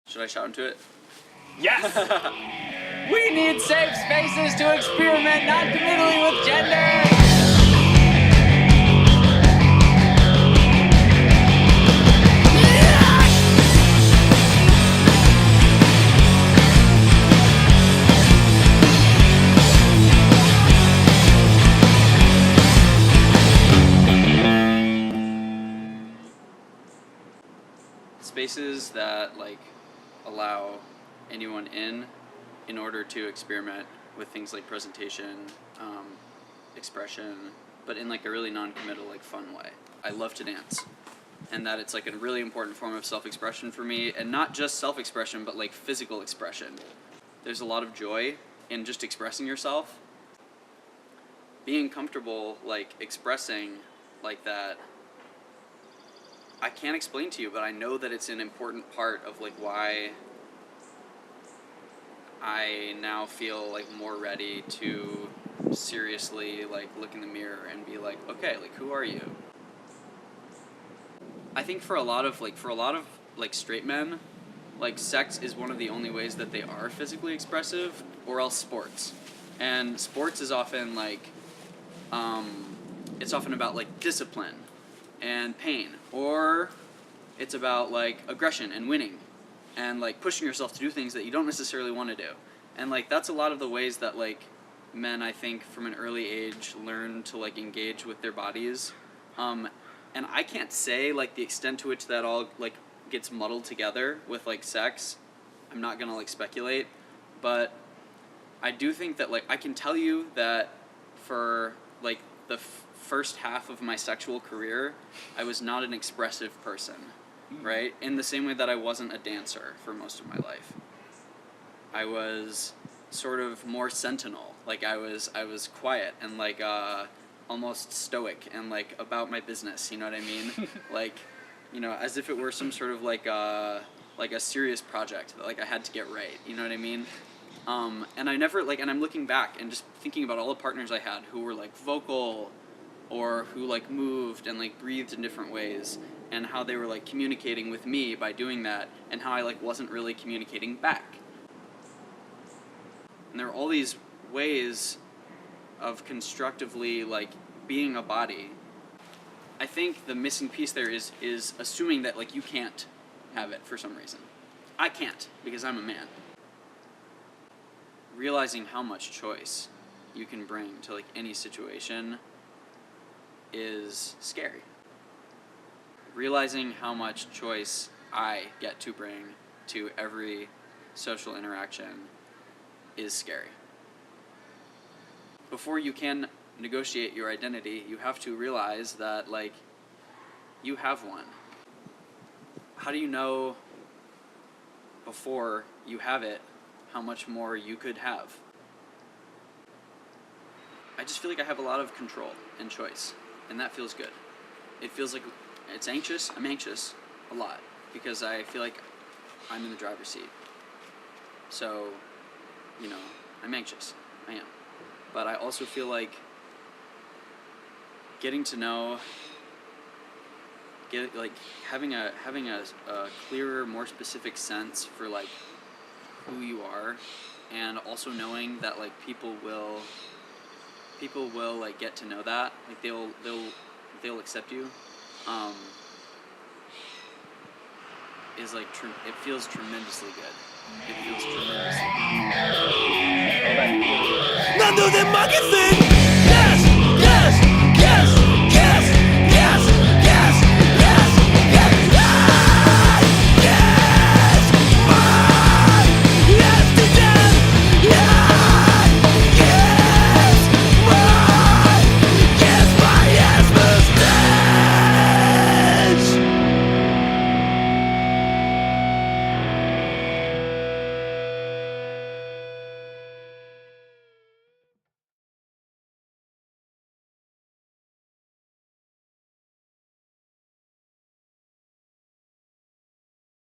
Should I shout into it? Yes! We need safe spaces to experiment non-committally with gender! Spaces that allow anyone in order to experiment with things like presentation, expression, but in a really non-committal, fun way. I love to dance, and that it's a really important form of self-expression for me, and not just self-expression, but physical expression. There's a lot of joy in just expressing yourself. Being comfortable expressing like that, I can't explain to you, but I know that it's an important part of why I now feel more ready to seriously look in the mirror and be okay, who are you? I think for a lot of straight men, sex is one of the only ways that they are physically expressive, or else sports. And sports is often it's often about discipline and pain, or it's about aggression and winning and pushing yourself to do things that you don't necessarily want to do. And that's a lot of the ways that men, I think, from an early age learn to engage with their bodies. And I can't say the extent to which that all gets muddled together with sex. I'm not gonna speculate, but I do think that I can tell you that for the first half of my sexual career, I was not an expressive person, right? In the same way that I wasn't a dancer for most of my life. I was sort of more sentinel. I was quiet and almost stoic and about my business, you know what I mean? As if it were some sort of a serious project that I had to get right, you know what I mean? And I never and I'm looking back and just thinking about all the partners I had who were vocal, or who moved and breathed in different ways, and how they were communicating with me by doing that, and how I wasn't really communicating back. And there are all these ways of constructively being a body. I think the missing piece there is assuming that you can't have it for some reason. I can't, because I'm a man. Realizing how much choice you can bring to any situation is scary. Realizing how much choice I get to bring to every social interaction is scary. Before you can negotiate your identity, you have to realize that you have one. How do you know before you have it how much more you could have? I just feel I have a lot of control and choice, and that feels good. It feels it's anxious. I'm anxious a lot because I feel I'm in the driver's seat. So, I'm anxious. I am. But I also feel getting to know, having a clearer, more specific sense for who you are, and also knowing that people will get to know that, they'll accept you, is it feels tremendously good. It feels tremendously good.